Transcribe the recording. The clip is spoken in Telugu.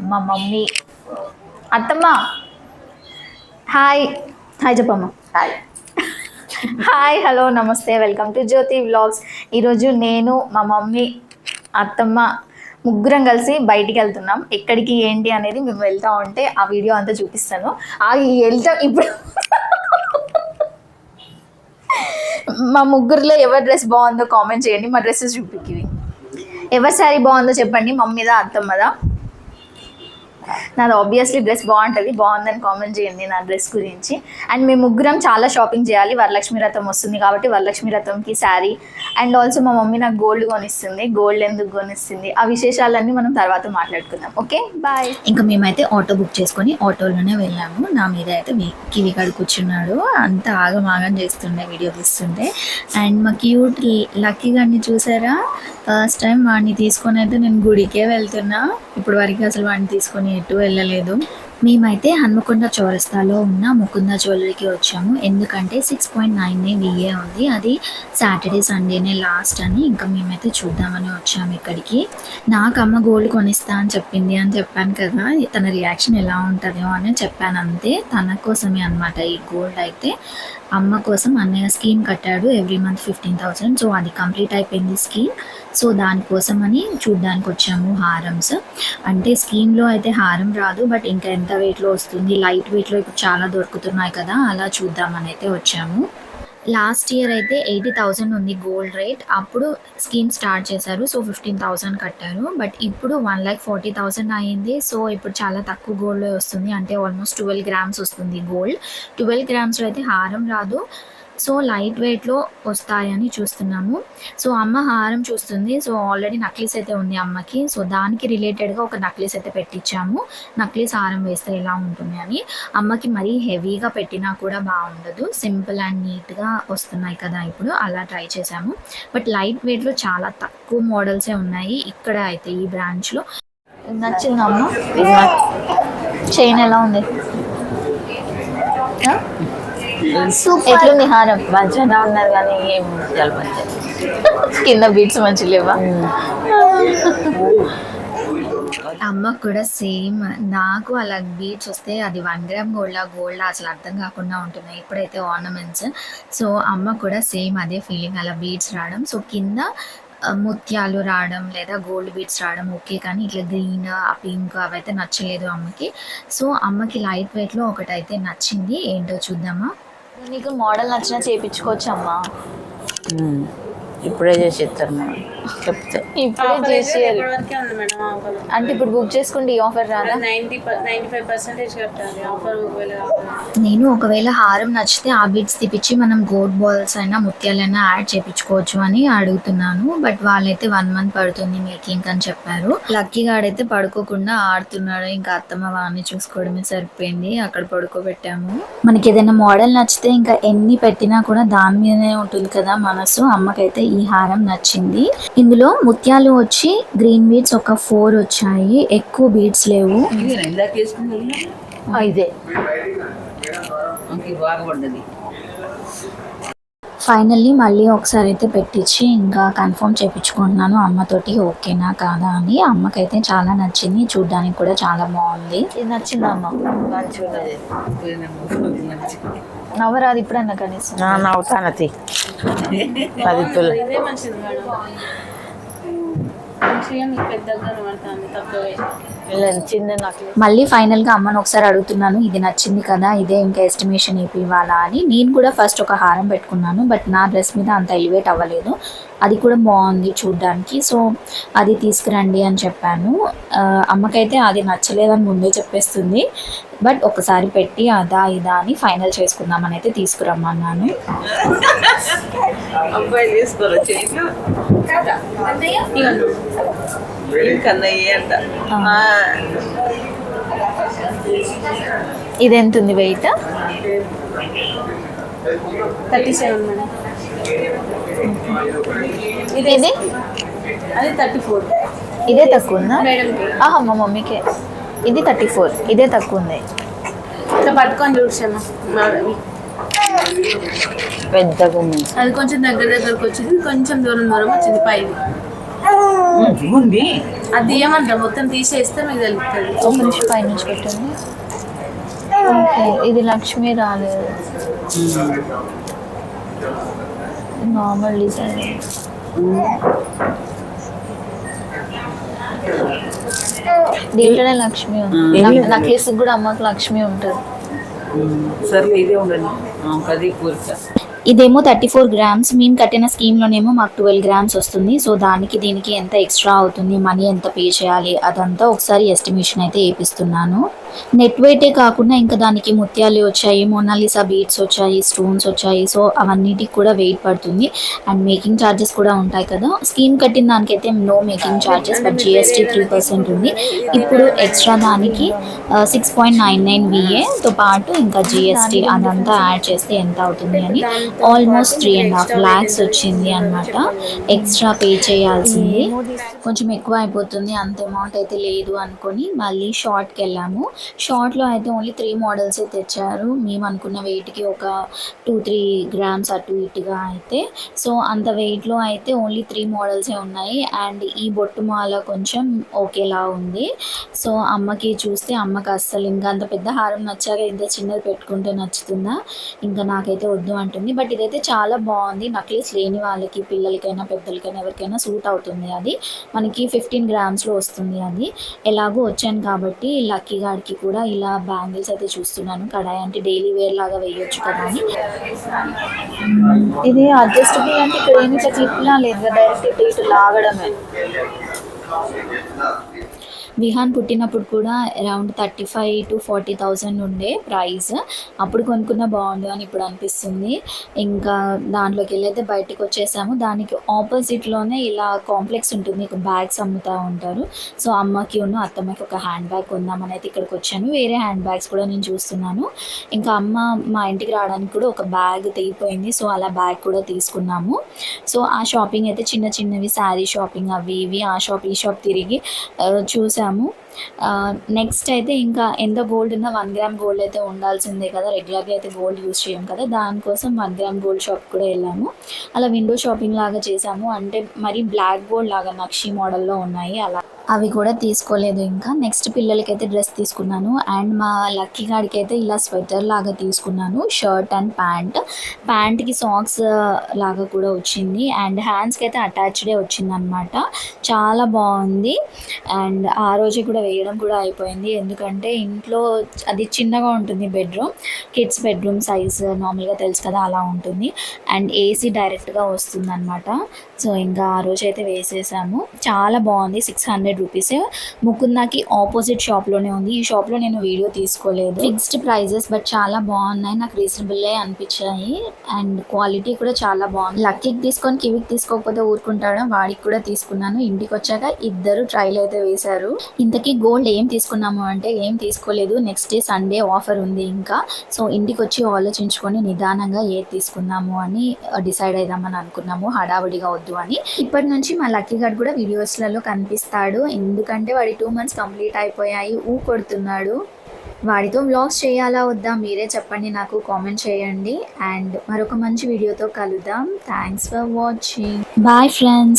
మా మమ్మీ అత్తమ్మ హాయ్ హాయ్ చెప్పమ్మ. హాయ్ హాయ్ హలో నమస్తే వెల్కమ్ టు జ్యోతి వ్లాగ్స్. ఈరోజు నేను మా మమ్మీ అత్తమ్మ ముగ్గురం కలిసి బయటికి వెళ్తున్నాం. ఎక్కడికి ఏంటి అనేది మేము వెళ్తా ఉంటే ఆ వీడియో అంతా చూపిస్తాను. వెళ్తాం ఇప్పుడు. మా ముగ్గురులో ఎవరి డ్రెస్ బాగుందో కామెంట్ చేయండి. మా డ్రెస్సెస్ చూపికివి. ఎవరి శారీ బాగుందో చెప్పండి, మమ్మీదా అత్తమ్మదా? నాది ఆబ్వియస్లీ డ్రెస్ బాగుంటుంది, బాగుందని కామెంట్ చేయండి నా డ్రెస్ గురించి. అండ్ మేము ముగ్గురం చాలా షాపింగ్ చేయాలి. వరలక్ష్మి వ్రతం వస్తుంది కాబట్టి వరలక్ష్మి వ్రతంకి శారీ అండ్ ఆల్సో మా మమ్మీ నాకు గోల్డ్ కొనిస్తుంది. గోల్డ్ ఎందుకు కొనిస్తుంది ఆ విశేషాలన్నీ మనం తర్వాత మాట్లాడుకుందాం. Okay bye. ఇంకా మేమైతే ఆటో బుక్ చేసుకొని ఆటోలోనే వెళ్ళాము. నా మీద అయితే కివి కాడ కూర్చున్నాడు, అంత ఆగం చేస్తుండే వీడియో తీస్తుండే. అండ్ మా క్యూట్ లక్కీ గారిని చూసారా? ఫస్ట్ టైం వాడిని తీసుకొని అయితే నేను గుడికే వెళ్తున్నా. ఇప్పుడు వరకు అసలు వాడిని తీసుకొని ఎటు వెళ్ళలేదు. మేమైతే హన్మకొండ చౌరస్తాలో ఉన్న ముకుంద జ్యువెలరీకి వచ్చాము. ఎందుకంటే 6.9 VA ఉంది. అది సాటర్డే సండేనే లాస్ట్ అని ఇంకా మేమైతే చూద్దామని వచ్చాము ఇక్కడికి. నాకు అమ్మ గోల్డ్ కొనిస్తా అని చెప్పింది అని చెప్పాను కదా, తన రియాక్షన్ ఎలా ఉంటుందో అని చెప్పాను అంతే. తన కోసమే అనమాట ఈ గోల్డ్. అయితే అమ్మ కోసం అన్నయ్య స్కీమ్ కట్టాడు ఎవ్రీ మంత్ 15,000. సో అది కంప్లీట్ అయిపోయింది స్కీమ్. సో దానికోసం అని చూడ్డానికి వచ్చాము హారమ్స్. అంటే స్కీమ్లో అయితే హారం రాదు, బట్ ఇంకా ఎంత వెయిట్లో వస్తుంది, లైట్ వెయిట్లో ఇప్పుడు చాలా దొరుకుతున్నాయి కదా, అలా చూద్దామని అయితే వచ్చాము. లాస్ట్ ఇయర్ అయితే 80,000 ఉంది గోల్డ్ రేట్. అప్పుడు స్కీమ్ స్టార్ట్ చేశారు. సో 15,000 కట్టారు. బట్ ఇప్పుడు 1,40,000 అయింది. సో ఇప్పుడు చాలా తక్కువ గోల్డ్లో వస్తుంది. అంటే ఆల్మోస్ట్ 12 గ్రామ్స్ వస్తుంది గోల్డ్. 12 గ్రామ్స్లో అయితే హారం రాదు. సో లైట్ వెయిట్లో వస్తాయని చూస్తున్నాము. సో అమ్మ హారం చూస్తుంది. సో ఆల్రెడీ నక్లీస్ అయితే ఉంది అమ్మకి. సో దానికి రిలేటెడ్గా ఒక నక్లీస్ అయితే పెట్టించాము. నక్లీస్ హారం వేస్తే ఎలా ఉంటుంది అని. అమ్మకి మరీ హెవీగా పెట్టినా కూడా బాగుండదు, సింపుల్ అండ్ నీట్గా వస్తున్నాయి కదా ఇప్పుడు, అలా ట్రై చేసాము. బట్ లైట్ వెయిట్లో చాలా తక్కువ మోడల్సే ఉన్నాయి ఇక్కడ అయితే ఈ బ్రాంచ్లో. నచ్చింది అమ్మ? చైన్ ఎలా ఉంది? ఎట్లుంది హారం? మంచిగానే ఉన్నది కానీ ఏం చాలా మంచిగా. కింద బీట్స్ మంచిగా లేవా? అమ్మకు కూడా సేమ్. నాకు అలా బీట్స్ వస్తే అది 1 గ్రామ్ గోల్డ్ అసలు అర్థం కాకుండా ఉంటున్నాయి ఇప్పుడైతే ఆర్నమెంట్స్. సో అమ్మ కూడా సేమ్ అదే ఫీలింగ్, అలా బీట్స్ రావడం. సో కింద ముత్యాలు రావడం లేదా గోల్డ్ బీట్స్ రావడం ఓకే, కానీ ఇట్లా గ్రీన్ పింక్ అవైతే నచ్చలేదు అమ్మకి. సో అమ్మకి లైట్ వెయిట్లో ఒకటైతే నచ్చింది. ఏంటో చూద్దామా? నీకు మోడల్ నచ్చినా చేయించుకోవచ్చు అమ్మా. ఇప్పుడే చేసి ఇస్తారు మేడం, చెప్తే ఇప్పుడే చేసి. అంటే ఇప్పుడు బుక్ చేసుకుంటే ఈ ఆఫర్ రాదా? 95% కట్టాలి ఆఫర్. నేను ఒకవేళ హారం నచ్చితే ఆ బీట్స్ తీపిచ్చి మనం గోల్డ్ బాల్స్ అయినా ముత్యాలైనా యాడ్ చేయించుకోవచ్చు అని అడుగుతున్నాను. బట్ వాళ్ళైతే 1 month పడుతుంది మేకింగ్ అని చెప్పారు. లక్కీ గాడైతే పడుకోకుండా ఆడుతున్నాడు. ఇంకా అత్తమ్మ వాడిని చూసుకోవడమే సరిపోయింది. అక్కడ పడుకోబెట్టాము. మనకి ఏదైనా మోడల్ నచ్చితే ఇంకా ఎన్ని పెట్టినా కూడా దాని మీదనే ఉంటుంది కదా మనసు. అమ్మకైతే ఈ హారం నచ్చింది. ఇందులో ముత్యాలు వచ్చి గ్రీన్ బీడ్స్ ఒక 4 వచ్చాయి, ఎక్కువ బీడ్స్ లేవు. ఇదే బాగుండదు. ఫైనల్లీ మళ్ళీ ఒకసారి అయితే పెట్టించి ఇంకా కన్ఫర్మ్ చేయించుకుంటున్నాను అమ్మతోటి ఓకేనా కాదా అని. అమ్మకైతే చాలా నచ్చింది, చూడ్డానికి కూడా చాలా బాగుంది. ఇది నచ్చిందా అమ్మ? నవ్వరాదు ఇప్పుడన్నా కనీసం. నవ్వుతానతి 10 తులు. మళ్ళీ ఫైనల్ గా అమ్మను ఒకసారి అడుగుతున్నాను, ఇది నచ్చింది కదా, ఇదే ఇంకా ఎస్టిమేషన్ ఇవ్వాలా అని. నేను కూడా ఫస్ట్ ఒక హారం పెట్టుకున్నాను, బట్ నా డ్రెస్ మీద అంత ఎలివేట్ అవ్వలేదు. అది కూడా బాగుంది చూడ్డానికి. సో అది తీసుకురండి అని చెప్పాను. అమ్మకైతే అది నచ్చలేదని ముందే చెప్పేస్తుంది. బట్ ఒకసారి పెట్టి అదా ఇదా అని ఫైనల్ చేసుకుందామని అయితే తీసుకురమ్మన్నాను. ఇది ఎంత ఉంది వెయిట్? 37 మేడం. ఇది అది 34. ఇదే తక్కువ ఉందా? మేడంకి. మా మమ్మీకే ఇది 34, ఇదే తక్కువ ఉంది. ఇట్లా పట్టుకొని చూసాను. పెద్దగా ఉంది. అది కొంచెం దగ్గరకు వచ్చింది, కొంచెం దూరం వచ్చింది పైది. ఉంది. అది ఏమంటారు మొత్తం తీసేస్తే మీకు తెలుస్తుంది. ఒక నిమిషం పై నుంచి పెట్టండి. ఓకే, ఇది లక్ష్మి రాలేదు, నార్మల్ డిజైన్. దీంట్లోనే లక్ష్మి ఉంది. నక్లీస్ కూడా అమ్మకి లక్ష్మి ఉంటుంది. సర్లే ఇదే ఉండండి. 10 పూరిక. ఇదేమో 34 గ్రామ్స్. మేము కట్టిన స్కీమ్లోనేమో మాకు 12 గ్రామ్స్ వస్తుంది. సో దానికి దీనికి ఎంత ఎక్స్ట్రా అవుతుంది, మనీ ఎంత పే చేయాలి, అదంతా ఒకసారి ఎస్టిమేషన్ అయితే వేపిస్తున్నాను. నెట్ వెయిటే కాకుండా ఇంకా దానికి ముత్యాలు వచ్చాయి, మోనాలిసా బీడ్స్ వచ్చాయి, స్టోన్స్ వచ్చాయి. సో అవన్నిటికి కూడా వెయిట్ పడుతుంది. అండ్ మేకింగ్ ఛార్జెస్ కూడా ఉంటాయి కదా. స్కీమ్ కట్టిన దానికైతే no making charges, but GST 3% ఉంది. ఇప్పుడు ఎక్స్ట్రా దానికి 6.99 VAతో పాటు ఇంకా జిఎస్టీ అదంతా యాడ్ చేస్తే ఎంత అవుతుంది అని ఆల్మోస్ట్ 3.5 lakhs వచ్చింది అనమాట. ఎక్స్ట్రా పే చేయాల్సింది కొంచెం ఎక్కువ అయిపోతుంది, అంత అమౌంట్ అయితే లేదు అనుకొని మళ్ళీ షార్ట్కి వెళ్ళాము. షార్ట్లో అయితే ఓన్లీ 3 మోడల్సే తెచ్చారు. మేము అనుకున్న వెయిట్కి ఒక 2-3 గ్రామ్స్ అటు ఇటుగా అయితే. సో అంత వెయిట్లో అయితే ఓన్లీ 3 మోడల్సే ఉన్నాయి. అండ్ ఈ బొట్టు మాల కొంచెం ఓకేలా ఉంది. సో అమ్మకి చూస్తే అమ్మకి అస్సలు ఇంకా అంత పెద్ద హారం నచ్చాక ఇంత చిన్నది పెట్టుకుంటే నచ్చుతుందా, ఇంకా నాకైతే వద్దు అంటుంది. బట్ ఇదైతే చాలా బాగుంది. నక్లీస్ లేని వాళ్ళకి, పిల్లలకైనా పెద్దలకైనా ఎవరికైనా సూట్ అవుతుంది. అది మనకి 15 గ్రామ్స్లో వస్తుంది. అది ఎలాగో వచ్చాను కాబట్టి లక్కీ గాడికి కూడా ఇలా బ్యాంగిల్స్ అయితే చూస్తున్నాను. కడాయి అంటే డైలీ వేర్ లాగా వేయొచ్చు కదా అని. ఇది అడ్జస్టబుల్ అంటే ఇక్కడ ఏమి ఇట్లా క్లిప్లా లేదు, డైరెక్ట్ ఇటు లాగడమే. విహాన్ పుట్టినప్పుడు కూడా అరౌండ్ 35,000 to 40,000 ఉండే ప్రైస్. అప్పుడు కొనుక్కున్న బాగుండు అని ఇప్పుడు అనిపిస్తుంది. ఇంకా దాంట్లోకి వెళ్ళైతే బయటకు వచ్చేసాము. దానికి ఆపోజిట్లోనే ఇలా కాంప్లెక్స్ ఉంటుంది, బ్యాగ్స్ అమ్ముతూ ఉంటారు. సో అమ్మకి ఉన్న అత్తమ్మకి ఒక హ్యాండ్ బ్యాగ్ కొందామని అయితే ఇక్కడికి వచ్చాను. వేరే హ్యాండ్ బ్యాగ్స్ కూడా నేను చూస్తున్నాను. ఇంకా అమ్మ మా ఇంటికి రావడానికి కూడా ఒక బ్యాగ్ తెగిపోయింది. సో అలా బ్యాగ్ కూడా తీసుకున్నాము. సో ఆ షాపింగ్ అయితే చిన్న చిన్నవి, శారీ షాపింగ్ అవి ఇవి, ఆ షాప్ ఈ షాప్ తిరిగి చూసాము. నెక్స్ట్ అయితే ఇంకా ఎంత గోల్డ్ ఉన్నా 1 గ్రామ్ గోల్డ్ అయితే ఉండాల్సిందే కదా. రెగ్యులర్గా అయితే గోల్డ్ యూస్ చేయం కదా, దానికోసం 1 గ్రామ్ గోల్డ్ షాప్ కూడా వెళ్ళాము. అలా విండో షాపింగ్ లాగా చేసాము. అంటే మరి బ్లాక్ గోల్డ్ లాగా నక్షి మోడల్లో ఉన్నాయి, అలా అవి కూడా తీసుకోలేదు. ఇంకా నెక్స్ట్ పిల్లలకైతే డ్రెస్ తీసుకున్నాను. అండ్ మా లక్కీ గాడికి అయితే ఇలా స్వెటర్ లాగా తీసుకున్నాను, షర్ట్ అండ్ ప్యాంట్కి సాక్స్ లాగా కూడా వచ్చింది. అండ్ హ్యాండ్స్కి అయితే అటాచ్డే వచ్చింది అనమాట. చాలా బాగుంది. అండ్ ఆ రోజు కూడా వేయడం కూడా అయిపోయింది, ఎందుకంటే ఇంట్లో అది చిన్నగా ఉంటుంది బెడ్రూమ్, కిడ్స్ బెడ్రూమ్ సైజ్ నార్మల్గా తెలుసు కదా అలా ఉంటుంది. అండ్ ఏసీ డైరెక్ట్గా వస్తుంది అనమాట. సో ఇంకా ఆ రోజు అయితే వేసేసాము. చాలా బాగుంది. 600 రూపీస్. ముకుందాకి ఆపోజిట్ షాప్లోనే ఉంది. ఈ షాప్లో నేను వీడియో తీసుకోలేదు, ఫిక్స్డ్ ప్రైజెస్, బట్ చాలా బాగున్నాయి, నాకు రీజనబుల్లే అనిపించాయి. అండ్ క్వాలిటీ కూడా చాలా బాగుంది. లక్కీకి తీసుకొని కివికి తీసుకోకపోతే ఊరుకుంటాడు, వాడికి కూడా తీసుకున్నాను. ఇంటికి వచ్చాక ఇద్దరు ట్రైల్ అయితే వేశారు. ఇంతకీ గోల్డ్ ఏం తీసుకున్నాము అంటే ఏం తీసుకోలేదు. నెక్స్ట్ డే సండే ఆఫర్ ఉంది ఇంకా. సో ఇంటికి వచ్చి ఆలోచించుకొని నిదానంగా ఏది తీసుకుందాము అని డిసైడ్ అయిదామని అనుకున్నాము, హడావుడిగా వద్దు అని. ఇప్పటి నుంచి మా లక్కీ గారు కూడా వీడియోస్లలో కనిపిస్తాడు, ఎందుకంటే వాడి 2 months కంప్లీట్ అయిపోయాయి. కొడుతున్నాడు. వాడితో వ్లాగ్స్ చేయాలా వద్దా మీరే చెప్పండి, నాకు కామెంట్ చేయండి. అండ్ మరొక మంచి వీడియోతో కలుద్దాం. Thanks for watching. Bye friends.